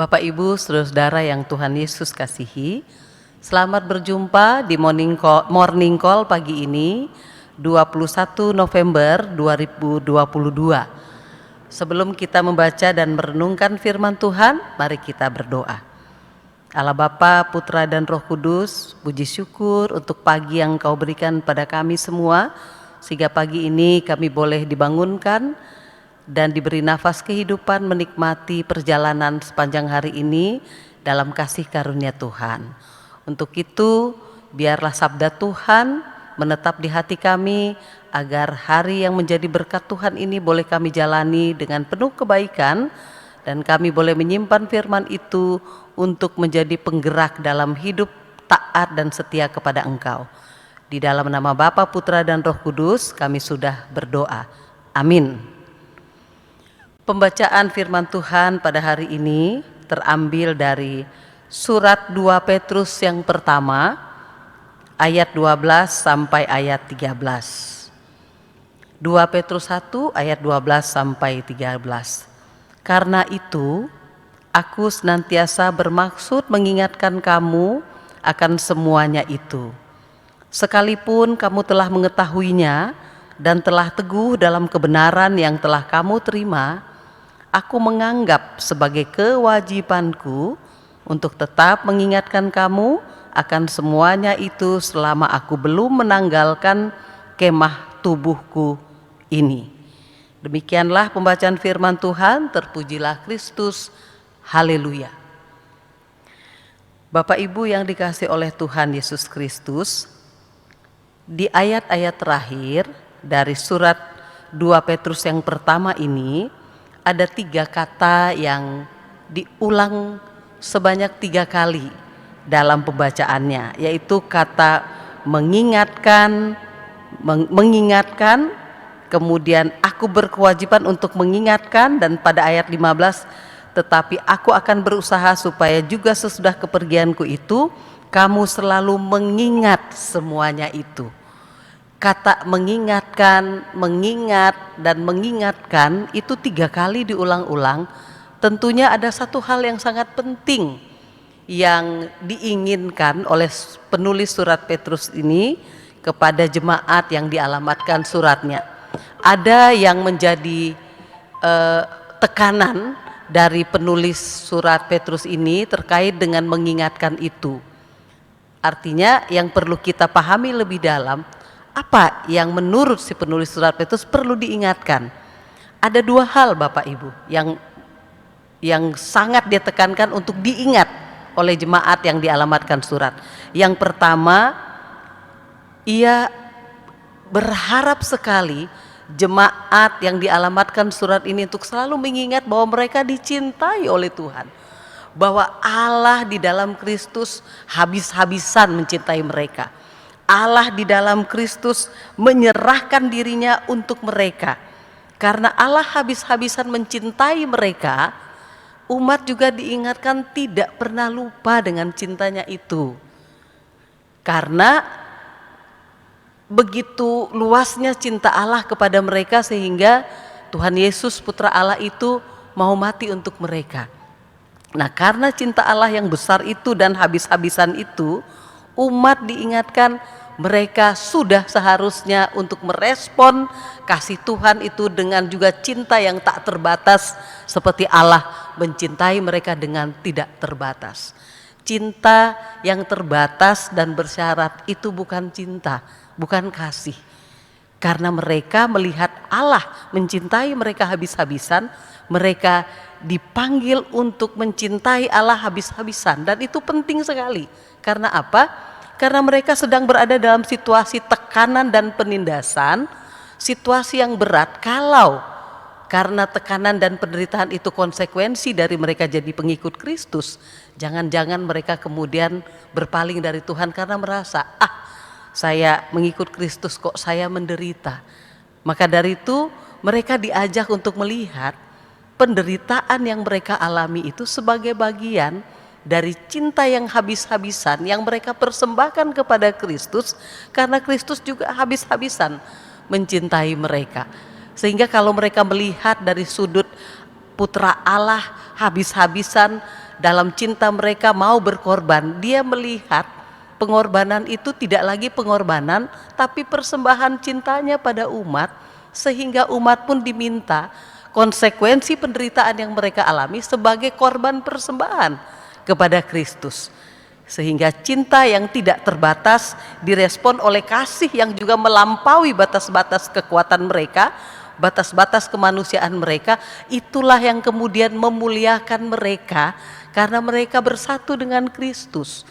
Bapak Ibu saudara-saudara yang Tuhan Yesus kasihi, selamat berjumpa di morning call pagi ini 21 November 2022. Sebelum kita membaca dan merenungkan firman Tuhan, mari kita berdoa. Allah Bapa, Putra dan Roh Kudus, puji syukur untuk pagi yang Kau berikan pada kami semua, sehingga pagi ini kami boleh dibangunkan dan diberi nafas kehidupan menikmati perjalanan sepanjang hari ini dalam kasih karunia Tuhan. Untuk itu, biarlah sabda Tuhan menetap di hati kami, agar hari yang menjadi berkat Tuhan ini boleh kami jalani dengan penuh kebaikan, dan kami boleh menyimpan firman itu untuk menjadi penggerak dalam hidup taat dan setia kepada Engkau. Di dalam nama Bapa, Putra dan Roh Kudus kami sudah berdoa. Amin. Pembacaan firman Tuhan pada hari ini terambil dari surat 2 Petrus yang pertama, ayat 12 sampai ayat 13. 2 Petrus 1 ayat 12 sampai 13. Karena itu, aku senantiasa bermaksud mengingatkan kamu akan semuanya itu. Sekalipun kamu telah mengetahuinya dan telah teguh dalam kebenaran yang telah kamu terima, aku menganggap sebagai kewajibanku untuk tetap mengingatkan kamu akan semuanya itu selama aku belum menanggalkan kemah tubuhku ini. Demikianlah pembacaan firman Tuhan, terpujilah Kristus, haleluya. Bapak Ibu yang dikasihi oleh Tuhan Yesus Kristus, di ayat-ayat terakhir dari surat 2 Petrus yang pertama ini, ada 3 kata yang diulang sebanyak 3 kali dalam pembacaannya, yaitu kata mengingatkan, kemudian aku berkewajiban untuk mengingatkan, dan pada ayat 15, tetapi aku akan berusaha supaya juga sesudah kepergianku itu, kamu selalu mengingat semuanya itu. Kata mengingatkan, mengingat, dan mengingatkan itu 3 kali diulang-ulang. Tentunya ada satu hal yang sangat penting yang diinginkan oleh penulis surat Petrus ini kepada jemaat yang dialamatkan suratnya. Ada yang menjadi tekanan dari penulis surat Petrus ini terkait dengan mengingatkan itu. Artinya yang perlu kita pahami lebih dalam, apa yang menurut si penulis surat Petrus perlu diingatkan. Ada 2 hal Bapak Ibu yang sangat dia tekankan untuk diingat oleh jemaat yang dialamatkan surat. Yang pertama, ia berharap sekali jemaat yang dialamatkan surat ini untuk selalu mengingat bahwa mereka dicintai oleh Tuhan, bahwa Allah di dalam Kristus habis-habisan mencintai mereka. Allah di dalam Kristus menyerahkan dirinya untuk mereka. Karena Allah habis-habisan mencintai mereka, umat juga diingatkan tidak pernah lupa dengan cintanya itu. Karena begitu luasnya cinta Allah kepada mereka, sehingga Tuhan Yesus Putra Allah itu mau mati untuk mereka. Nah, karena cinta Allah yang besar itu dan habis-habisan itu, umat diingatkan mereka sudah seharusnya untuk merespon kasih Tuhan itu dengan juga cinta yang tak terbatas, seperti Allah mencintai mereka dengan tidak terbatas. Cinta yang terbatas dan bersyarat itu bukan cinta, bukan kasih. Karena mereka melihat Allah mencintai mereka habis-habisan, mereka dipanggil untuk mencintai Allah habis-habisan, dan itu penting sekali. Karena apa? Karena mereka sedang berada dalam situasi tekanan dan penindasan, situasi yang berat. Kalau karena tekanan dan penderitaan itu konsekuensi dari mereka jadi pengikut Kristus, jangan-jangan mereka kemudian berpaling dari Tuhan karena merasa, saya mengikut Kristus kok saya menderita. Maka dari itu mereka diajak untuk melihat penderitaan yang mereka alami itu sebagai bagian dari cinta yang habis-habisan yang mereka persembahkan kepada Kristus, karena Kristus juga habis-habisan mencintai mereka. Sehingga kalau mereka melihat dari sudut Putra Allah habis-habisan dalam cinta mereka mau berkorban. Dia melihat pengorbanan itu tidak lagi pengorbanan, tapi persembahan cintanya pada umat, sehingga umat pun diminta konsekuensi penderitaan yang mereka alami sebagai korban persembahan kepada Kristus. Sehingga cinta yang tidak terbatas direspon oleh kasih yang juga melampaui batas-batas kekuatan mereka, batas-batas kemanusiaan mereka. Itulah yang kemudian memuliakan mereka karena mereka bersatu dengan Kristus.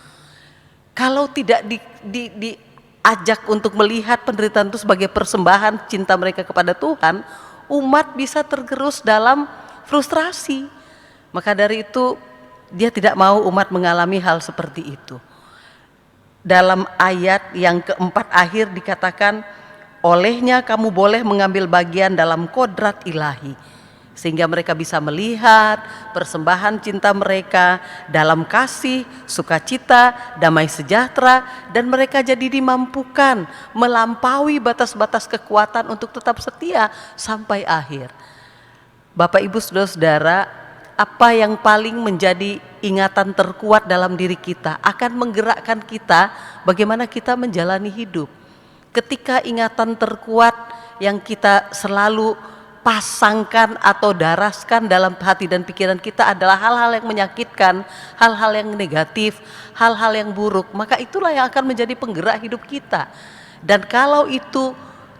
Kalau tidak diajak untuk melihat penderitaan itu sebagai persembahan cinta mereka kepada Tuhan, umat bisa tergerus dalam frustrasi. Maka dari itu dia tidak mau umat mengalami hal seperti itu. Dalam ayat yang keempat akhir dikatakan, olehnya kamu boleh mengambil bagian dalam kodrat ilahi, sehingga mereka bisa melihat persembahan cinta mereka dalam kasih, sukacita, damai sejahtera, dan mereka jadi dimampukan melampaui batas-batas kekuatan untuk tetap setia sampai akhir. Bapak Ibu saudara-saudara, apa yang paling menjadi ingatan terkuat dalam diri kita akan menggerakkan kita bagaimana kita menjalani hidup. Ketika ingatan terkuat yang kita selalu pasangkan atau daraskan dalam hati dan pikiran kita adalah hal-hal yang menyakitkan, hal-hal yang negatif, hal-hal yang buruk, maka itulah yang akan menjadi penggerak hidup kita. Dan kalau itu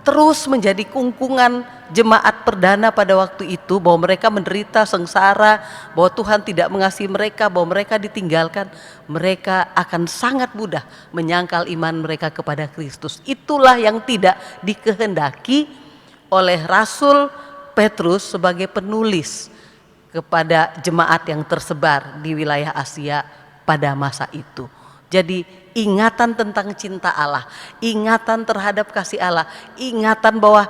terus menjadi kungkungan jemaat perdana pada waktu itu, bahwa mereka menderita sengsara, bahwa Tuhan tidak mengasihi mereka, bahwa mereka ditinggalkan, mereka akan sangat mudah menyangkal iman mereka kepada Kristus. Itulah yang tidak dikehendaki oleh Rasul Petrus sebagai penulis kepada jemaat yang tersebar di wilayah Asia pada masa itu. Jadi ingatan tentang cinta Allah, ingatan terhadap kasih Allah, ingatan bahwa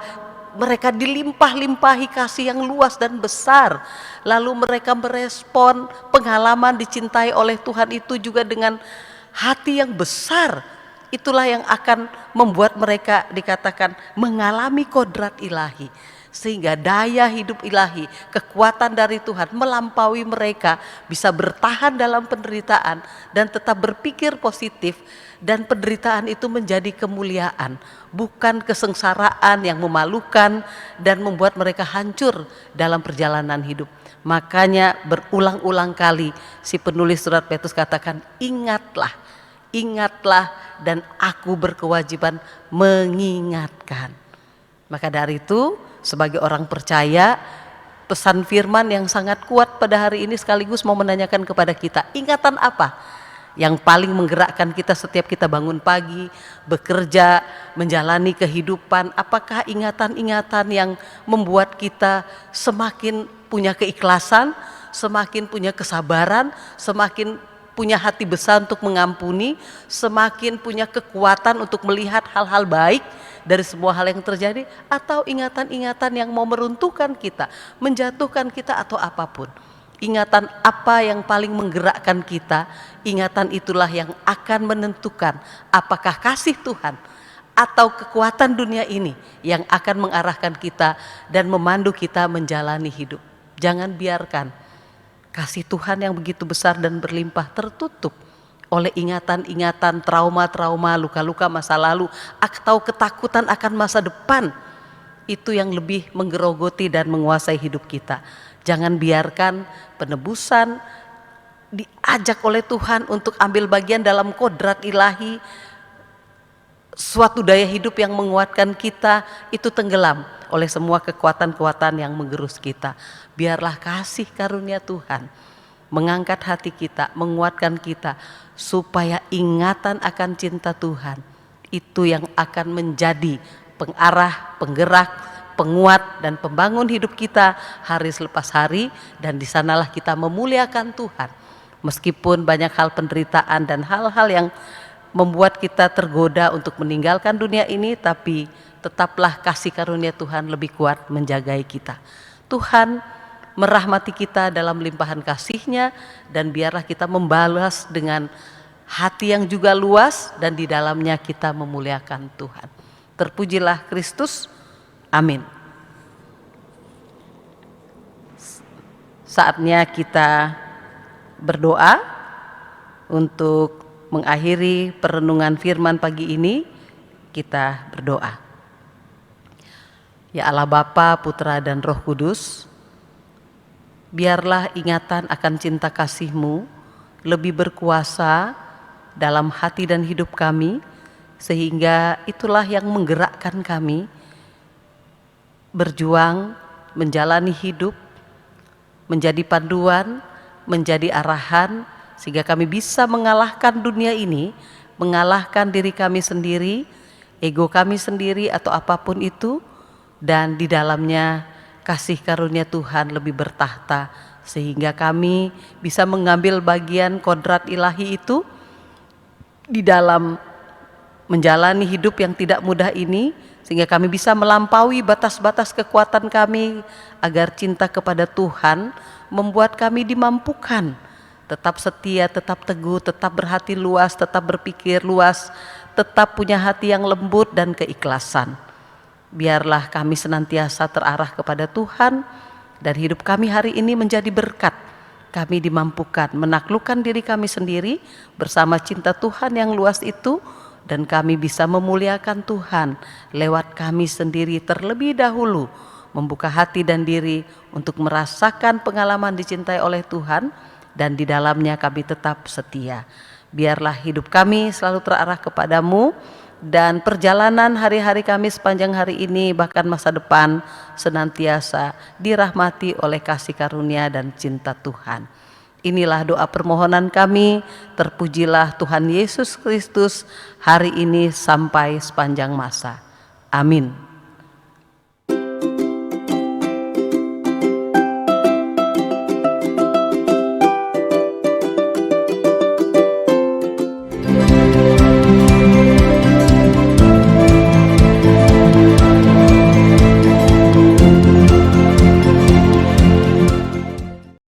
mereka dilimpah-limpahi kasih yang luas dan besar, lalu mereka merespon pengalaman dicintai oleh Tuhan itu juga dengan hati yang besar. Itulah yang akan membuat mereka dikatakan mengalami kodrat ilahi, sehingga daya hidup ilahi, kekuatan dari Tuhan melampaui mereka, bisa bertahan dalam penderitaan dan tetap berpikir positif, dan penderitaan itu menjadi kemuliaan, bukan kesengsaraan yang memalukan dan membuat mereka hancur dalam perjalanan hidup. Makanya berulang-ulang kali si penulis surat Petrus katakan, ingatlah, ingatlah, dan aku berkewajiban mengingatkan. Maka dari itu, sebagai orang percaya, pesan firman yang sangat kuat pada hari ini sekaligus mau menanyakan kepada kita, ingatan apa yang paling menggerakkan kita setiap kita bangun pagi, bekerja, menjalani kehidupan? Apakah ingatan-ingatan yang membuat kita semakin punya keikhlasan, semakin punya kesabaran, semakin punya hati besar untuk mengampuni, semakin punya kekuatan untuk melihat hal-hal baik dari semua hal yang terjadi, atau ingatan-ingatan yang mau meruntuhkan kita, menjatuhkan kita, atau apapun? Ingatan apa yang paling menggerakkan kita? Ingatan itulah yang akan menentukan apakah kasih Tuhan atau kekuatan dunia ini yang akan mengarahkan kita dan memandu kita menjalani hidup. Jangan biarkan kasih Tuhan yang begitu besar dan berlimpah tertutup oleh ingatan-ingatan trauma-trauma, luka-luka masa lalu, atau ketakutan akan masa depan. Itu yang lebih menggerogoti dan menguasai hidup kita. Jangan biarkan penebusan diajak oleh Tuhan untuk ambil bagian dalam kodrat ilahi, suatu daya hidup yang menguatkan kita, itu tenggelam oleh semua kekuatan-kekuatan yang menggerus kita. Biarlah kasih karunia Tuhan mengangkat hati kita, menguatkan kita, supaya ingatan akan cinta Tuhan itu yang akan menjadi pengarah, penggerak, penguat, dan pembangun hidup kita hari selepas hari. Dan di sanalah kita memuliakan Tuhan, meskipun banyak hal penderitaan dan hal-hal yang membuat kita tergoda untuk meninggalkan dunia ini, tapi tetaplah kasih karunia Tuhan lebih kuat menjagai kita. Tuhan merahmati kita dalam limpahan kasih-Nya, dan biarlah kita membalas dengan hati yang juga luas, dan di dalamnya kita memuliakan Tuhan. Terpujilah Kristus. Amin. Saatnya kita berdoa untuk mengakhiri perenungan firman pagi ini. Kita berdoa. Ya Allah Bapa, Putra dan Roh Kudus, biarlah ingatan akan cinta kasih-Mu lebih berkuasa dalam hati dan hidup kami, sehingga itulah yang menggerakkan kami berjuang, menjalani hidup, menjadi panduan, menjadi arahan, sehingga kami bisa mengalahkan dunia ini, mengalahkan diri kami sendiri, ego kami sendiri atau apapun itu, dan di dalamnya kasih karunia Tuhan lebih bertahta, sehingga kami bisa mengambil bagian kodrat ilahi itu di dalam menjalani hidup yang tidak mudah ini, sehingga kami bisa melampaui batas-batas kekuatan kami, agar cinta kepada Tuhan membuat kami dimampukan tetap setia, tetap teguh, tetap berhati luas, tetap berpikir luas, tetap punya hati yang lembut dan keikhlasan. Biarlah kami senantiasa terarah kepada Tuhan, dan hidup kami hari ini menjadi berkat. Kami dimampukan menaklukkan diri kami sendiri bersama cinta Tuhan yang luas itu, dan kami bisa memuliakan Tuhan lewat kami sendiri terlebih dahulu, membuka hati dan diri untuk merasakan pengalaman dicintai oleh Tuhan, dan di dalamnya kami tetap setia. Biarlah hidup kami selalu terarah kepadamu, dan perjalanan hari-hari kami sepanjang hari ini bahkan masa depan senantiasa dirahmati oleh kasih karunia dan cinta Tuhan. Inilah doa permohonan kami, terpujilah Tuhan Yesus Kristus hari ini sampai sepanjang masa. Amin.